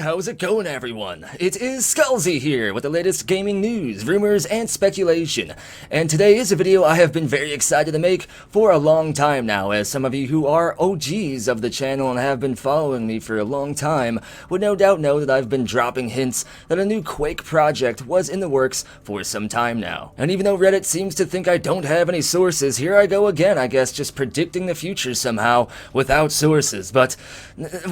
how's it going, everyone? It is Skullzi here with the latest gaming news, rumors, and speculation. And today is a video I have been very excited to make for a long time now, as some of you who are OGs of the channel and have been following me for a long time would no doubt know that I've been dropping hints that a new Quake project was in the works for some time now. And even though Reddit seems to think I don't have any sources, here I go again, I guess, just predicting the future somehow without sources. But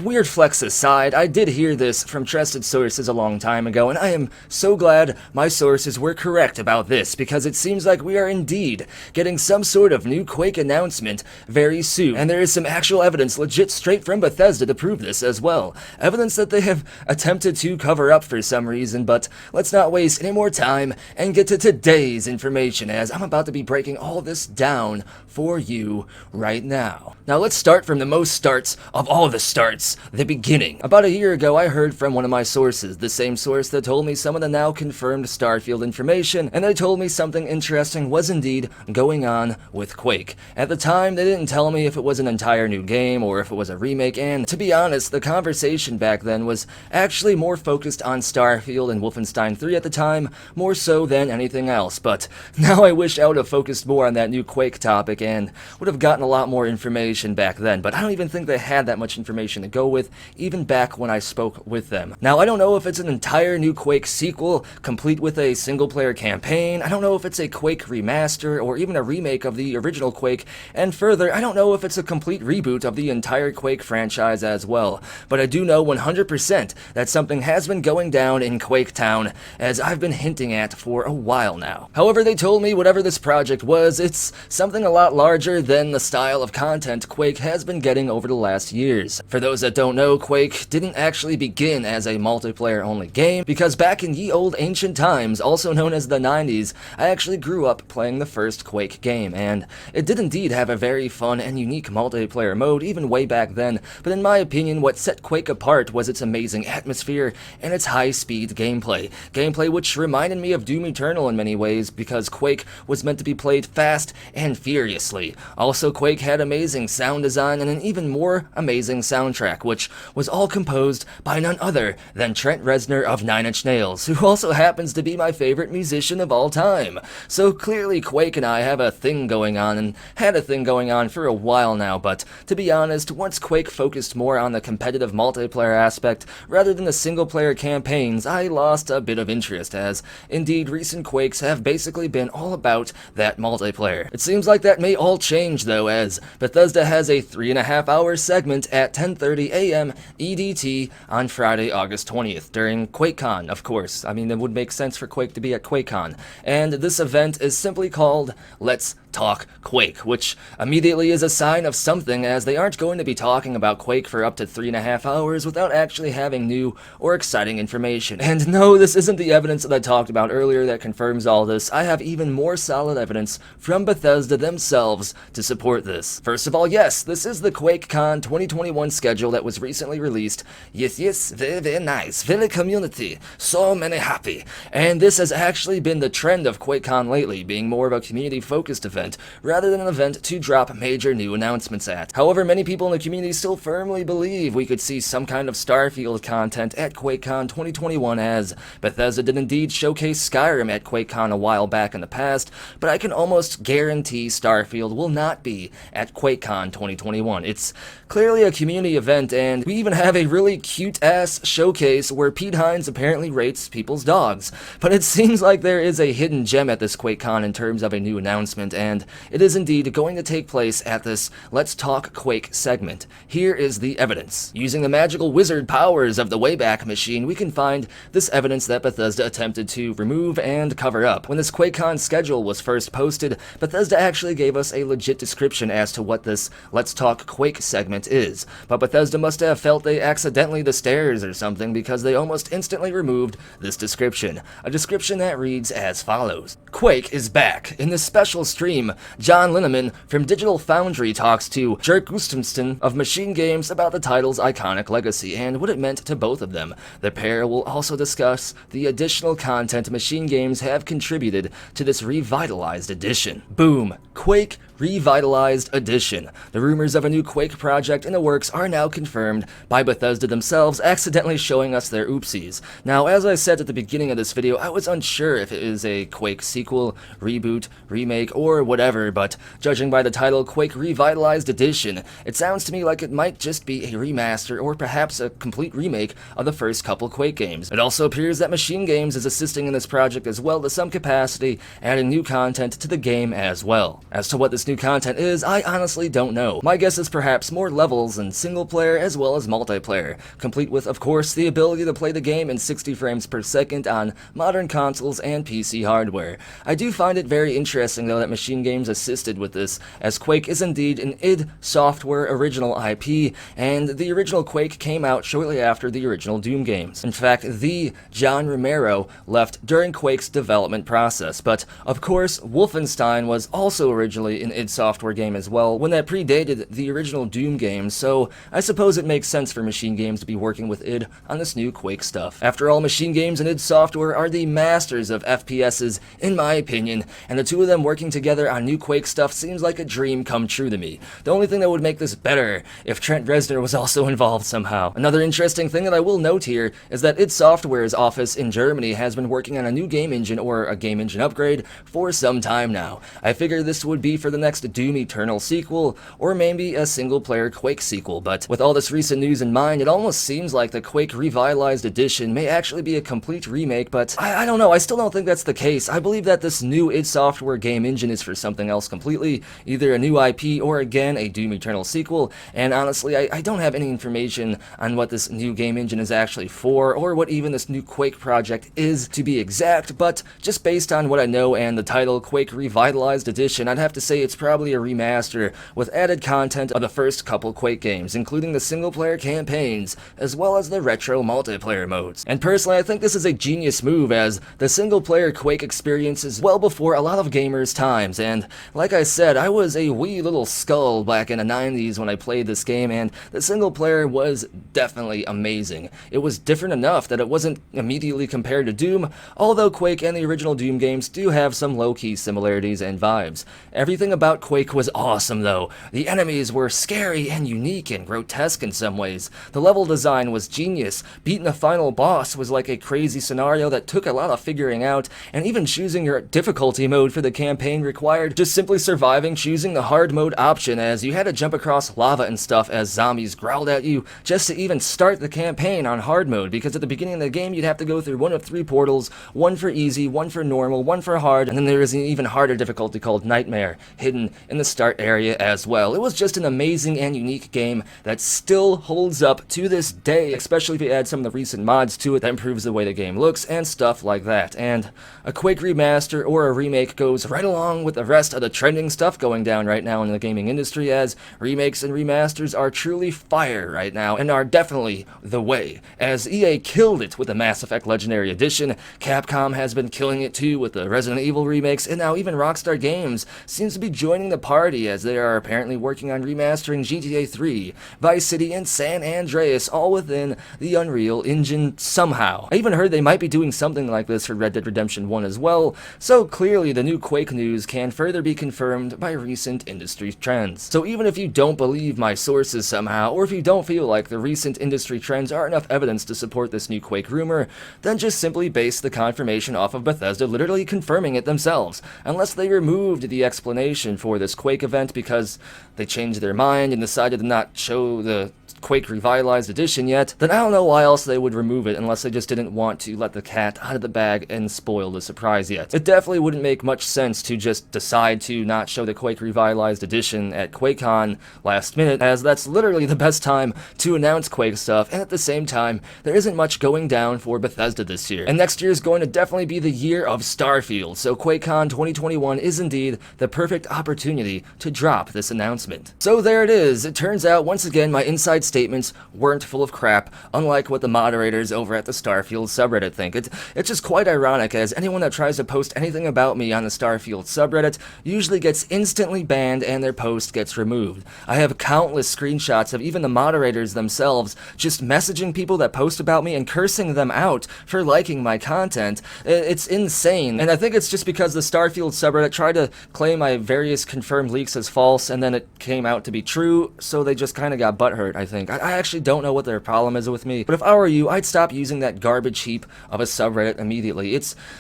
weird flex aside, I did hear this from trusted sources a long time ago, and I am so glad my sources were correct about this, because it seems like we are indeed getting some sort of new Quake announcement very soon. And there is some actual evidence legit straight from Bethesda to prove this as well. Evidence that they have attempted to cover up for some reason, but let's not waste any more time and get to today's information, as I'm about to be breaking all this down for you right now. Now let's start from the most starts of all the starts, the beginning. About a year ago, I heard from one of my sources, the same source that told me some of the now confirmed Starfield information, and they told me something interesting was indeed going on with Quake. At the time, they didn't tell me if it was an entire new game or if it was a remake, and to be honest, the conversation back then was actually more focused on Starfield and Wolfenstein 3 at the time, more so than anything else. But now I wish I would have focused more on that new Quake topic and would have gotten a lot more information back then, but I don't even think they had that much information to go with, even back when I spoke with them. Now, I don't know if it's an entire new Quake sequel, complete with a single-player campaign. I don't know if it's a Quake remaster, or even a remake of the original Quake, and further, I don't know if it's a complete reboot of the entire Quake franchise as well. But I do know 100% that something has been going down in Quake Town, as I've been hinting at for a while now. However, they told me whatever this project was, it's something a lot larger than the style of content Quake has been getting over the last years. For those that don't know, Quake didn't actually begin as a multiplayer-only game, because back in ye old ancient times, also known as the 90s, I actually grew up playing the first Quake game, and it did indeed have a very fun and unique multiplayer mode even way back then, but in my opinion, what set Quake apart was its amazing atmosphere and its high-speed gameplay. Gameplay which reminded me of Doom Eternal in many ways, because Quake was meant to be played fast and furiously. Also, Quake had amazing sound design and an even more amazing soundtrack, which was all composed by none other than Trent Reznor of Nine Inch Nails, who also happens to be my favorite musician of all time. So clearly Quake and I have a thing going on, and had a thing going on for a while now, but to be honest, once Quake focused more on the competitive multiplayer aspect rather than the single-player campaigns, I lost a bit of interest, as indeed recent Quakes have basically been all about that multiplayer. It seems like that may all change though, as Bethesda has a 3.5-hour segment at 10:30 a.m. EDT on Friday, August 20th, during QuakeCon, of course. I mean, it would make sense for Quake to be at QuakeCon. And this event is simply called Let's Talk Quake, which immediately is a sign of something, as they aren't going to be talking about Quake for up to 3.5 hours without actually having new or exciting information. And no, this isn't the evidence that I talked about earlier that confirms all this. I have even more solid evidence from Bethesda themselves to support this. First of all, yes, this is the QuakeCon 2021 schedule that was recently released. Yes, very, very nice, very community, so many happy. And this has actually been the trend of QuakeCon lately, being more of a community-focused event rather than an event to drop major new announcements at. However, many people in the community still firmly believe we could see some kind of Starfield content at QuakeCon 2021, as Bethesda did indeed showcase Skyrim at QuakeCon a while back in the past, but I can almost guarantee Starfield will not be at QuakeCon 2021. It's clearly a community event, and we even have a really cute-ass showcase where Pete Hines apparently rates people's dogs. But it seems like there is a hidden gem at this QuakeCon in terms of a new announcement, and it is indeed going to take place at this Let's Talk Quake segment. Here is the evidence. Using the magical wizard powers of the Wayback Machine, we can find this evidence that Bethesda attempted to remove and cover up. When this QuakeCon schedule was first posted, Bethesda actually gave us a legit description as to what this Let's Talk Quake segment is, but Bethesda must have felt they accidentally the stairs or something, because they almost instantly removed this description. A description that reads as follows. Quake is back. In this special stream, John Linneman from Digital Foundry talks to Jerk Gustafsson of Machine Games about the title's iconic legacy and what it meant to both of them. The pair will also discuss the additional content Machine Games have contributed to this revitalized edition. Boom! Quake Revitalized Edition. The rumors of a new Quake project in the works are now confirmed by Bethesda themselves accidentally showing us their oopsies. Now, as I said at the beginning of this video, I was unsure if it is a Quake sequel, reboot, remake, or whatever, but judging by the title Quake Revitalized Edition, it sounds to me like it might just be a remaster or perhaps a complete remake of the first couple Quake games. It also appears that Machine Games is assisting in this project as well to some capacity, adding new content to the game as well. As to what this new content is, I honestly don't know. My guess is perhaps more levels in single player as well as multiplayer, complete with, of course, the ability to play the game in 60 frames per second on modern consoles and PC hardware. I do find it very interesting though that Machine Games assisted with this, as Quake is indeed an id Software original IP, and the original Quake came out shortly after the original Doom games. In fact, the John Romero left during Quake's development process, but of course, Wolfenstein was also originally an id Software game as well, when that predated the original Doom games, so I suppose it makes sense for Machine Games to be working with id on this new Quake stuff. After all, Machine Games and id Software are the masters of FPSs, in my opinion, and the two of them working together on new Quake stuff seems like a dream come true to me. The only thing that would make this better if Trent Reznor was also involved somehow. Another interesting thing that I will note here is that id Software's office in Germany has been working on a new game engine or a game engine upgrade for some time now. I figure this would be for the next Doom Eternal sequel, or maybe a single-player Quake sequel, but with all this recent news in mind, it almost seems like the Quake Revitalized Edition may actually be a complete remake, but I don't know, I still don't think that's the case. I believe that this new id Software game engine is for something else completely, either a new IP or again a Doom Eternal sequel, and honestly, I don't have any information on what this new game engine is actually for, or what even this new Quake project is to be exact, but just based on what I know and the title Quake Revitalized Edition, I'd have to say it's probably a remaster with added content of the first couple Quake games, including the single-player campaigns, as well as the retro multiplayer modes. And personally, I think this is a genius move, as the single-player Quake experience is well before a lot of gamers' times, and like I said, I was a wee little skull back in the 90s when I played this game, and the single-player was definitely amazing. It was different enough that it wasn't immediately compared to Doom, although Quake and the original Doom games do have some low-key similarities and vibes. Everything about Quake was awesome though. The enemies were scary and unique and grotesque in some ways. The level design was genius. Beating the final boss was like a crazy scenario that took a lot of figuring out, and even choosing your difficulty mode for the campaign required just simply surviving choosing the hard mode option, as you had to jump across lava and stuff as zombies growled at you just to even start the campaign on hard mode, because at the beginning of the game you'd have to go through one of 3 portals, one for easy, one for normal, one for hard, and then there is an even harder difficulty called Nightmare, hidden in the start area as well. It was just an amazing and unique game that still holds up to this day, especially if you add some of the recent mods to it that improves the way the game looks and stuff like that. And a Quake remaster or a remake goes right along with the rest of the trending stuff going down right now in the gaming industry, as remakes and remasters are truly fire right now and are definitely the way. As EA killed it with the Mass Effect Legendary Edition, Capcom has been killing it too with the Resident Evil remakes, and now even Rockstar Games seems to be joining the party, as they are apparently working on remastering GTA 3, Vice City, and San Andreas, all within the Unreal Engine somehow. I even heard they might be doing something like this for Red Dead Redemption 1 as well, so clearly the new Quake news can further be confirmed by recent industry trends. So even if you don't believe my sources somehow, or if you don't feel like the recent industry trends are enough evidence to support this new Quake rumor, then just simply base the confirmation off of Bethesda literally confirming it themselves, unless they removed the explanation for this Quake event because they changed their mind and decided to not show the Quake Revitalized Edition yet, then I don't know why else they would remove it unless they just didn't want to let the cat out of the bag and spoil the surprise yet. It definitely wouldn't make much sense to just decide to not show the Quake Revitalized Edition at QuakeCon last minute, as that's literally the best time to announce Quake stuff, and at the same time, there isn't much going down for Bethesda this year. And next year is going to definitely be the year of Starfield, so QuakeCon 2021 is indeed the perfect opportunity to drop this announcement. So there it is. It turns out, once again, my inside statements weren't full of crap, unlike what the moderators over at the Starfield subreddit think. It's just quite ironic, as anyone that tries to post anything about me on the Starfield subreddit usually gets instantly banned and their post gets removed. I have countless screenshots of even the moderators themselves just messaging people that post about me and cursing them out for liking my content. It's insane, and I think it's just because the Starfield subreddit tried to claim my various confirmed leaks as false, and then it came out to be true, so they just kind of got butthurt, I think. I actually don't know what their problem is with me, but if I were you, I'd stop using that garbage heap of a subreddit immediately.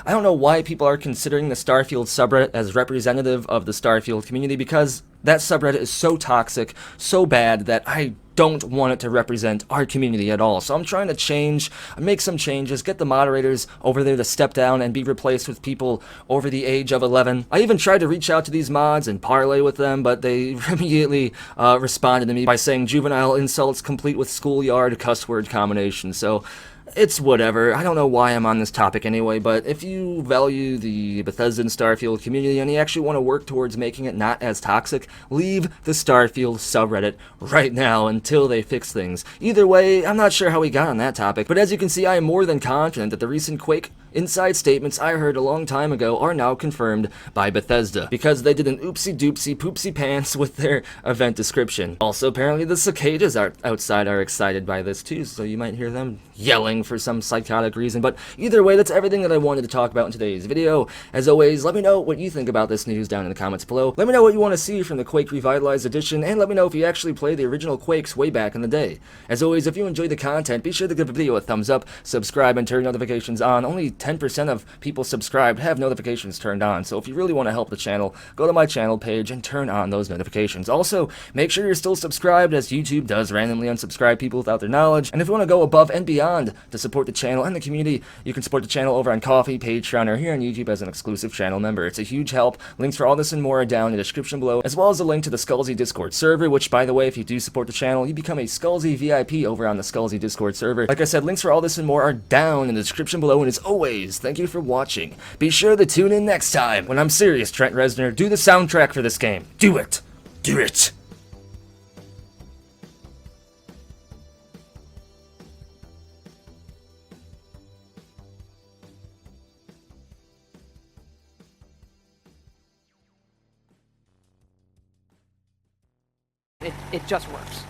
I don't know why people are considering the Starfield subreddit as representative of the Starfield community, because that subreddit is so toxic, so bad, that I don't want it to represent our community at all. So I'm trying to make some changes, get the moderators over there to step down and be replaced with people over the age of 11. I even tried to reach out to these mods and parlay with them, but they immediately responded to me by saying juvenile insults complete with schoolyard cuss word combination. So it's whatever. I don't know why I'm on this topic anyway, but if you value the Bethesda and Starfield community and you actually want to work towards making it not as toxic, leave the Starfield subreddit right now until they fix things. Either way, I'm not sure how we got on that topic, but as you can see, I am more than confident that the recent Quake inside statements I heard a long time ago are now confirmed by Bethesda, because they did an oopsie doopsie poopsie pants with their event description. Also, apparently the cicadas outside are excited by this too, so you might hear them yelling for some psychotic reason. But either way, that's everything that I wanted to talk about in today's video. As always, let me know what you think about this news down in the comments below. Let me know what you want to see from the Quake Revitalized Edition, and let me know if you actually played the original Quakes way back in the day. As always, if you enjoyed the content, be sure to give the video a thumbs up, subscribe, and turn notifications on. Only 10% of people subscribed have notifications turned on, so if you really want to help the channel, go to my channel page and turn on those notifications. Also, make sure you're still subscribed, as YouTube does randomly unsubscribe people without their knowledge. And if you want to go above and beyond to support the channel and the community, you can support the channel over on Ko-fi, Patreon, or here on YouTube as an exclusive channel member. It's a huge help. Links for all this and more are down in the description below, as well as a link to the Skullzi Discord server, which, by the way, if you do support the channel, you become a Skullzi VIP over on the Skullzi Discord server. Like I said, links for all this and more are down in the description below, and as always, thank you for watching. Be sure to tune in next time when I'm serious, Trent Reznor. Do the soundtrack for this game. Do it. Do it. It just works.